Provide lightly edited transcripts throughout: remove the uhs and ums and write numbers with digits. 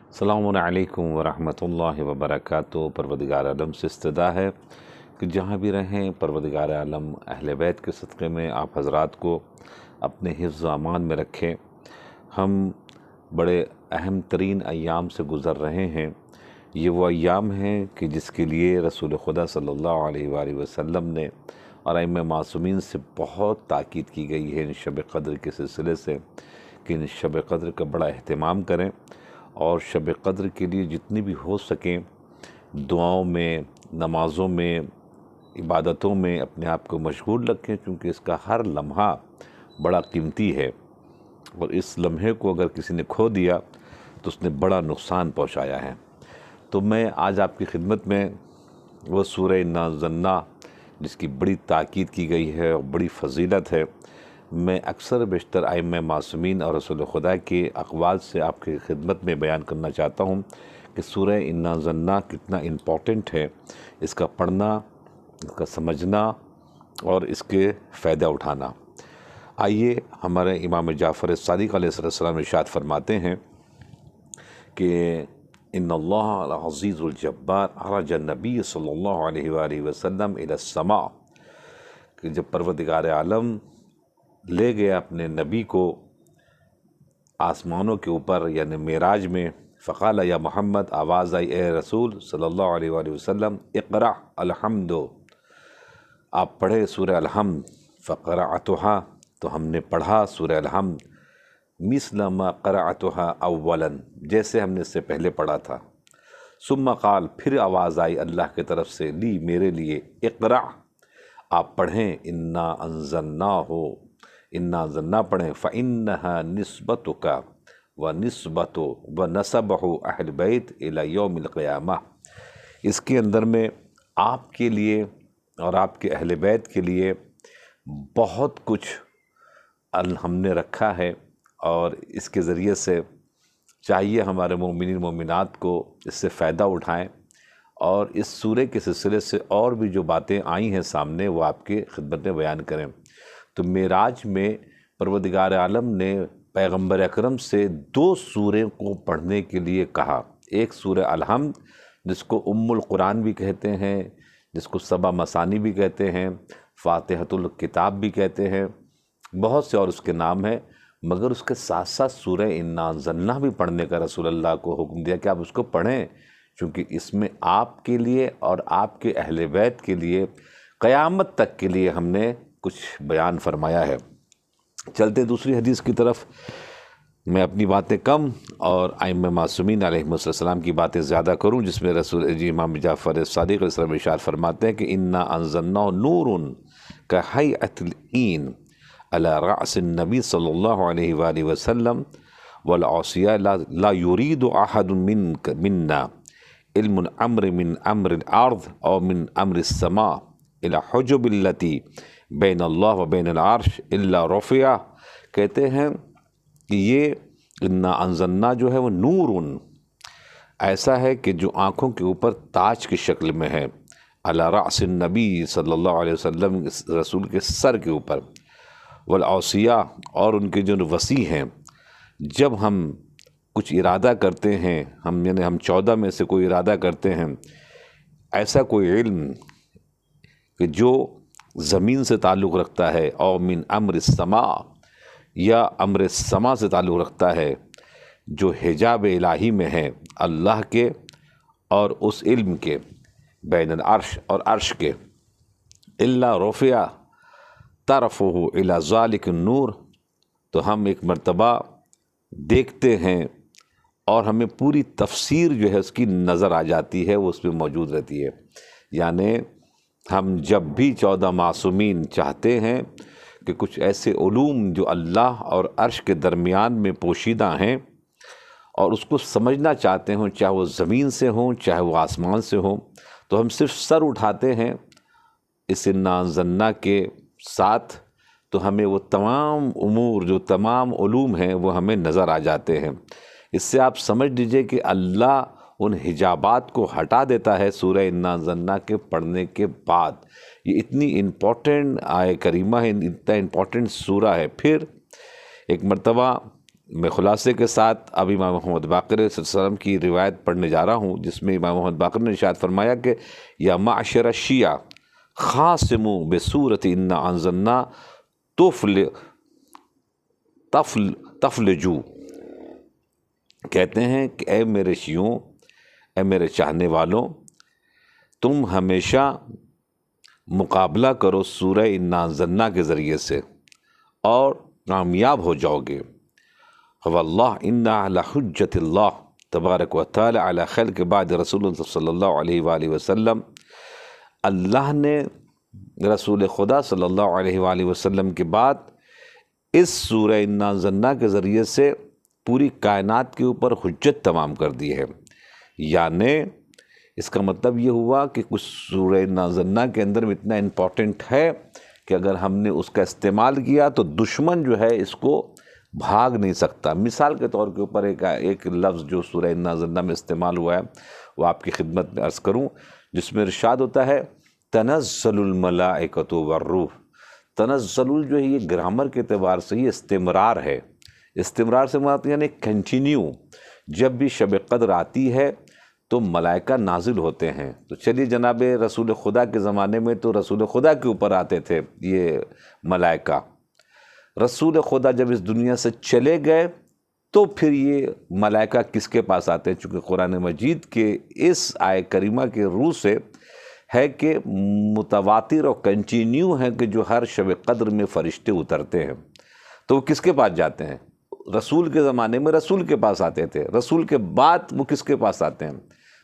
السلام علیکم ورحمۃ اللہ وبرکاتہ۔ پروردگار عالم سے استدعا ہے کہ جہاں بھی رہیں پروردگار عالم اہل بیت کے صدقے میں آپ حضرات کو اپنے حفظ و امان میں رکھیں۔ ہم بڑے اہم ترین ایام سے گزر رہے ہیں۔ یہ وہ ایام ہیں کہ جس کے لیے رسول خدا صلی اللہ علیہ وآلہ وسلم نے اور ائمہ معصومین سے بہت تاکید کی گئی ہے ان شب قدر کے سلسلے سے کہ ان شب قدر کا بڑا اہتمام کریں، اور شب قدر کے لیے جتنی بھی ہو سکیں دعاؤں میں، نمازوں میں، عبادتوں میں اپنے آپ کو مشغول رکھیں، کیونکہ اس کا ہر لمحہ بڑا قیمتی ہے، اور اس لمحے کو اگر کسی نے کھو دیا تو اس نے بڑا نقصان پہنچایا ہے۔ تو میں آج آپ کی خدمت میں وہ سورہ انا انزلنا جس کی بڑی تاکید کی گئی ہے اور بڑی فضیلت ہے، میں اکثر بیشتر ائمہ معصومین اور رسول خدا کے اقوال سے آپ کی خدمت میں بیان کرنا چاہتا ہوں کہ سورہ انا انزلنا کتنا امپورٹنٹ ہے، اس کا پڑھنا، اس کا سمجھنا اور اس کے فائدہ اٹھانا۔ آئیے، ہمارے امام جعفر صادق علیہ السلام ارشاد فرماتے ہیں کہ ان اللہ العزیز الجبار عرج النبی صلی اللہ علیہ وآلہ وسلم الی السماء، کہ جب پروردگار عالم لے گیا اپنے نبی کو آسمانوں کے اوپر یعنی معراج میں، فقال یا محمد، آواز آئی اے رسول صلی اللہ علیہ وآلہ وسلم، اقرأ الحمد، آپ پڑھے سورہ الحمد، فقرأتها، تو ہم نے پڑھا سورہ الحمد، مثل ما قرأتها اولا، جیسے ہم نے اس سے پہلے پڑھا تھا۔ ثم قال، پھر آواز آئی اللہ کی طرف سے، لی، میرے لیے، اقرأ، آپ پڑھیں، انا انزلناہ، انا انزلنا پڑھیں، فإنها نسبتک ونسبت ونسبہ اہل بیت الی یوم القیامہ، اس کے اندر میں آپ کے لیے اور آپ کے اہل بیت کے لیے بہت کچھ ہم نے رکھا ہے، اور اس کے ذریعے سے چاہیے ہمارے مومنین مومنات کو اس سے فائدہ اٹھائیں، اور اس سورہ کے سلسلے سے اور بھی جو باتیں آئی ہیں سامنے وہ آپ کی خدمت میں بیان کریں۔ تو معراج میں پروردگار عالم نے پیغمبر اکرم سے دو سورے کو پڑھنے کے لیے کہا، ایک سورہ الحمد جس کو ام القرآن بھی کہتے ہیں، جس کو سبع مثانی بھی کہتے ہیں، فاتحۃ الکتاب بھی کہتے ہیں، بہت سے اور اس کے نام ہیں، مگر اس کے ساتھ ساتھ سورہ انا انزلنا بھی پڑھنے کا رسول اللہ کو حکم دیا کہ آپ اس کو پڑھیں، چونکہ اس میں آپ کے لیے اور آپ کے اہل بیت کے لیے قیامت تک کے لیے ہم نے کچھ بیان فرمایا ہے۔ چلتے دوسری حدیث کی طرف، میں اپنی باتیں کم اور ائمہ معصومین علیہم السلام کی باتیں زیادہ کروں، جس میں امام جعفر صادق علیہ السلام ارشاد فرماتے ہیں کہ انا انزلناہ نور کہیئۃ العین علی رأس النبی صلی اللہ علیہ وآلہ وسلم والعصیہ لا یرید احد منا علم الامر من امر الارض او من امر السماء الى حجب التی بین اللہ و بین العرش الا رفع، کہتے ہیں کہ یہ انا انزلنا جو ہے وہ نور ایسا ہے کہ جو آنکھوں کے اوپر تاج کی شکل میں ہے، علی رأس النبی صلی اللہ علیہ وسلم، رسول کے سر کے اوپر، والاوصیاء، اور ان کے جو وصی ہیں، جب ہم کچھ ارادہ کرتے ہیں، ہم 14 میں سے کوئی ارادہ کرتے ہیں، ایسا کوئی علم کہ جو زمین سے تعلق رکھتا ہے، او من امر السماء، یا امر السماء سے تعلق رکھتا ہے، جو حجاب الہی میں ہے اللہ کے اور اس علم کے، بین العرش اور عرش کے، الا رفع طرفہ الی ذلک النور، تو ہم ایک مرتبہ دیکھتے ہیں اور ہمیں پوری تفسیر جو ہے اس کی نظر آ جاتی ہے، وہ اس میں موجود رہتی ہے۔ یعنی ہم جب بھی 14 معصومین چاہتے ہیں کہ کچھ ایسے علوم جو اللہ اور عرش کے درمیان میں پوشیدہ ہیں اور اس کو سمجھنا چاہتے ہوں، چاہے وہ زمین سے ہوں چاہے وہ آسمان سے ہوں، تو ہم صرف سر اٹھاتے ہیں اس انا انزلنا کے ساتھ، تو ہمیں وہ تمام امور، جو تمام علوم ہیں، وہ ہمیں نظر آ جاتے ہیں۔ اس سے آپ سمجھ لیجئے کہ اللہ ان حجابات کو ہٹا دیتا ہے سورہ انا انزلنا کے پڑھنے کے بعد۔ یہ اتنی امپورٹنٹ آیہ کریمہ ہے، اتنا امپورٹنٹ سورہ ہے۔ پھر ایک مرتبہ میں خلاصے کے ساتھ اب امام محمد باقر صلی اللہ علیہ وسلم کی روایت پڑھنے جا رہا ہوں، جس میں امام محمد باقر نے ارشاد فرمایا کہ یا معشر الشیعہ خاصموا بصورت انا انزلنا تفلجو، کہتے ہیں کہ اے میرے شیعوں، اے میرے چاہنے والوں، تم ہمیشہ مقابلہ کرو سورہ انا انزلنا کے ذریعے سے اور کامیاب ہو جاؤ گے۔ فواللہ ان علی حجت اللہ تبارک و تعالی علی خلق بعد رسول اللہ صلی اللہ علیہ وآلہ وسلم، اللہ نے رسول خدا صلی اللہ علیہ وآلہ وسلم کے بعد اس سورہ انا انزلنا کے ذریعے سے پوری کائنات کے اوپر حجت تمام کر دی ہے۔ یعنی اس کا مطلب یہ ہوا کہ کچھ سورہ انا انزلنا کے اندر میں اتنا امپورٹنٹ ہے کہ اگر ہم نے اس کا استعمال کیا تو دشمن جو ہے اس کو بھاگ نہیں سکتا۔ مثال کے طور کے اوپر ایک لفظ جو سورہ انا انزلنا میں استعمال ہوا ہے وہ آپ کی خدمت میں عرض کروں، جس میں ارشاد ہوتا ہے تنزل الملائکۃ والروح۔ تنزل جو ہے یہ گرامر کے اعتبار سے یہ استمرار ہے، استمرار سے مراد یعنی کنٹینیو، جب بھی شب قدر آتی ہے تو ملائکہ نازل ہوتے ہیں۔ تو چلیے جناب رسول خدا کے زمانے میں تو رسول خدا کے اوپر آتے تھے یہ ملائکہ، رسول خدا جب اس دنیا سے چلے گئے تو پھر یہ ملائکہ کس کے پاس آتے ہیں؟ چونکہ قرآن مجید کے اس آیہ کریمہ کے روح سے ہے کہ متواتر اور کنٹینیو ہے کہ جو ہر شب قدر میں فرشتے اترتے ہیں تو وہ کس کے پاس جاتے ہیں؟ رسول کے زمانے میں رسول کے پاس آتے تھے، رسول کے بعد وہ کس کے پاس آتے ہیں؟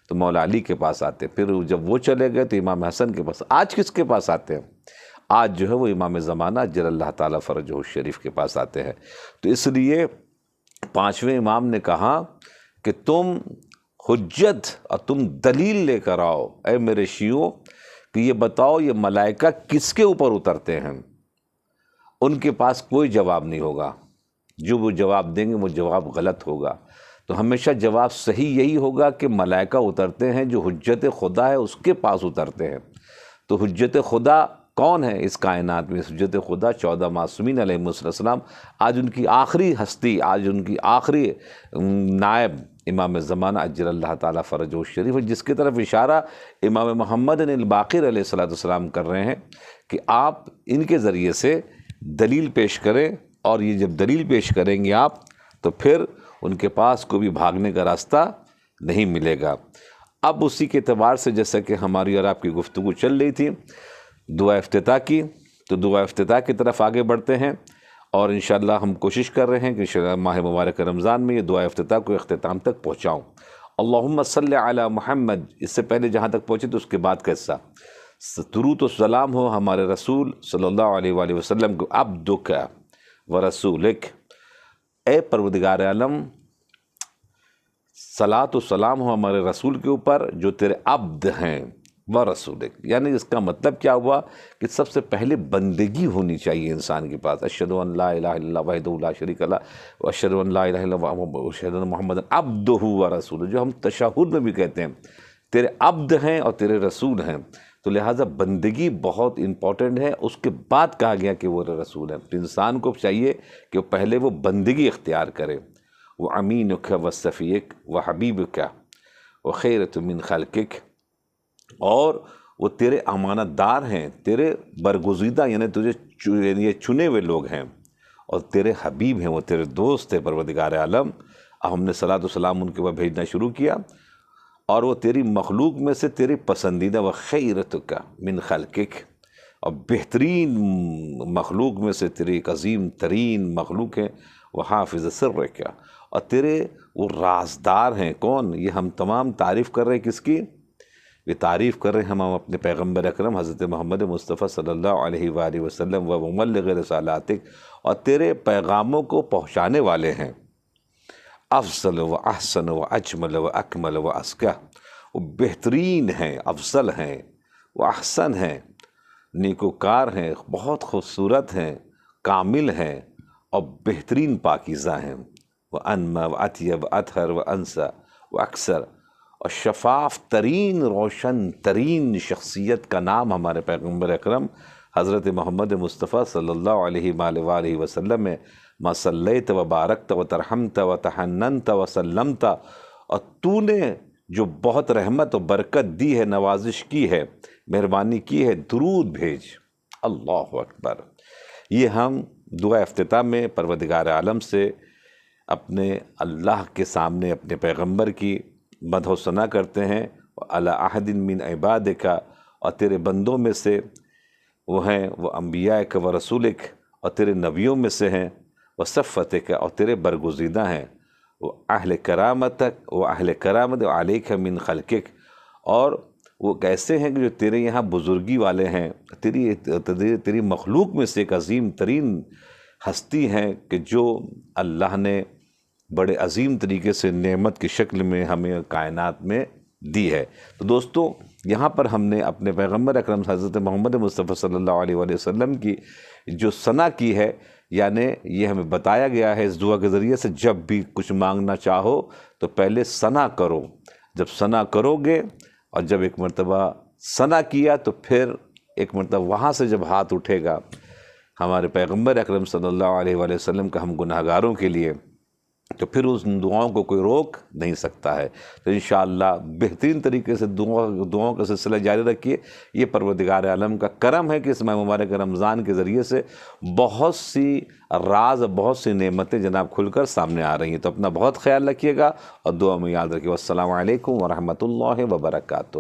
تو مولا علی کے پاس آتے، پھر جب وہ چلے گئے تو امام حسن کے پاس۔ آج کس کے پاس آتے ہیں؟ آج جو ہے وہ امام زمانہ اجل اللہ تعالیٰ فرجہ الشریف کے پاس آتے ہیں۔ تو اس لیے پانچویں امام نے کہا کہ تم حجت اور تم دلیل لے کر آؤ اے میرے شیعوں، کہ یہ بتاؤ یہ ملائکہ کس کے اوپر اترتے ہیں؟ ان کے پاس کوئی جواب نہیں ہوگا، جو وہ جواب دیں گے وہ جواب غلط ہوگا۔ تو ہمیشہ جواب صحیح یہی ہوگا کہ ملائکہ اترتے ہیں، جو حجت خدا ہے اس کے پاس اترتے ہیں۔ تو حجت خدا کون ہے اس کائنات میں؟ حجت خدا 14 معصومین علیہ السلام، آج ان کی آخری ہستی، آج ان کی آخری نائب امام زمانہ اجل اللہ تعالیٰ فرجہ الشریف، جس کی طرف اشارہ امام محمد الباقر علیہ السلام کر رہے ہیں کہ آپ ان کے ذریعے سے دلیل پیش کریں، اور یہ جب دلیل پیش کریں گے آپ تو پھر ان کے پاس کوئی بھی بھاگنے کا راستہ نہیں ملے گا۔ اب اسی کے اعتبار سے جیسا کہ ہماری اور آپ کی گفتگو چل رہی تھی دعا افتتاح کی، تو دعا افتتاح کی طرف آگے بڑھتے ہیں، اور انشاءاللہ ہم کوشش کر رہے ہیں کہ انشاءاللہ ماہ مبارک رمضان میں یہ دعا افتتاح کو اختتام تک پہنچاؤں۔ اللہم صلی علی محمد، اس سے پہلے جہاں تک پہنچے تو اس کے بعد کا حصہ درود و سلام ہو ہمارے رسول صلی اللہ علیہ وآلہ وسلم کو، عبدک ورسولک، اے پروردگار عالم صلاۃ و سلام ہو ہمارے رسول کے اوپر جو تیرے عبد ہیں، ورسولک، یعنی اس کا مطلب کیا ہوا کہ سب سے پہلے بندگی ہونی چاہیے انسان کے پاس۔ اشہد ان لا الہ الا اللہ وحدہ لا شریک لہ واشہد ان لا الہ الا اللہ واشہد ان محمد عبدہ ورسولہ، جو ہم تشہد میں بھی کہتے ہیں تیرے عبد ہیں اور تیرے رسول ہیں، تو لہٰذا بندگی بہت امپورٹنٹ ہے۔ اس کے بعد کہا گیا کہ وہ رسول ہیں، تو انسان کو چاہیے کہ پہلے وہ بندگی اختیار کرے۔ وہ امینک و صفیک و حبیبک و خیرۃ من خلقک، اور وہ تیرے امانت دار ہیں، تیرے برگزیدہ یعنی تجھے یہ چنے ہوئے لوگ ہیں، اور تیرے حبیب ہیں، وہ تیرے دوست ہیں پروردگار عالم۔ اب ہم نے صلاۃ و سلام ان کے اوپر بھیجنا شروع کیا، اور وہ تیری مخلوق میں سے تیری پسندیدہ و خیرتک من خلقک، اور بہترین مخلوق میں سے تیری ایک عظیم ترین مخلوق ہے، وہ حافظ سرک، اور تیرے وہ رازدار ہیں۔ کون؟ یہ ہم تمام تعریف کر رہے ہیں کس کی؟ یہ تعریف کر رہے ہیں ہم اپنے پیغمبر اکرم حضرت محمد مصطفیٰ صلی اللہ علیہ وآلہ وسلم و مبلغ رسالاتک، اور تیرے پیغاموں کو پہنچانے والے ہیں۔ افضل و احسن و اجمل و اکمل و ازکی، وہ بہترین ہیں، افضل ہیں، وہ احسن ہیں، نیکوکار ہیں، بہت خوبصورت ہیں، کامل ہیں، اور بہترین پاکیزہ ہیں۔ وہ انما و اطیب و اطہر و انسا و اکثر، اور شفاف ترین روشن ترین شخصیت کا نام ہمارے پیغمبر اکرم حضرت محمد مصطفیٰ صلی اللہ علیہ وآلہ وسلم ہے۔ ما صلیت و بارکت و ترحمت و تحننت و سلمت، اور تو نے جو بہت رحمت و برکت دی ہے، نوازش کی ہے، مہربانی کی ہے، درود بھیج۔ اللہ اکبر۔ یہ ہم دعا افتتاح میں پروردگار عالم سے اپنے اللہ کے سامنے اپنے پیغمبر کی مدح و ثنا کرتے ہیں، علی احد من عبادک، اور تیرے بندوں میں سے وہ ہیں، وہ انبیاءک و رسولک، اور تیرے نبیوں میں سے ہیں، وہ صفتک، اور تیرے برگزیدہ ہیں، وہ اہل کرامتک و اہل کرامت علیک من خلقک، اور وہ کیسے ہیں کہ جو تیرے یہاں بزرگی والے ہیں، تیری مخلوق میں سے ایک عظیم ترین ہستی ہیں کہ جو اللہ نے بڑے عظیم طریقے سے نعمت کی شکل میں ہمیں کائنات میں دی ہے۔ تو دوستو، یہاں پر ہم نے اپنے پیغمبر اکرم حضرت محمد مصطفیٰ صلی اللہ علیہ وآلہ وسلم کی جو ثنا کی ہے، یعنی یہ ہمیں بتایا گیا ہے اس دعا کے ذریعے سے، جب بھی کچھ مانگنا چاہو تو پہلے ثنا کرو۔ جب ثنا کرو گے اور جب ایک مرتبہ ثنا کیا تو پھر ایک مرتبہ وہاں سے جب ہاتھ اٹھے گا ہمارے پیغمبر اکرم صلی اللہ علیہ وآلہ وسلم کا ہم گناہ گاروں کے لیے، تو پھر اس دعاؤں کو کوئی روک نہیں سکتا ہے۔ تو انشاءاللہ بہترین طریقے سے دعاؤں کا سلسلہ جاری رکھیے۔ یہ پروردگار عالم کا کرم ہے کہ اس ماہ مبارک رمضان کے ذریعے سے بہت سی راز، بہت سی نعمتیں جناب کھل کر سامنے آ رہی ہیں۔ تو اپنا بہت خیال رکھیے گا اور دعا میں یاد رکھیے۔ والسلام علیکم ورحمۃ اللہ وبرکاتہ۔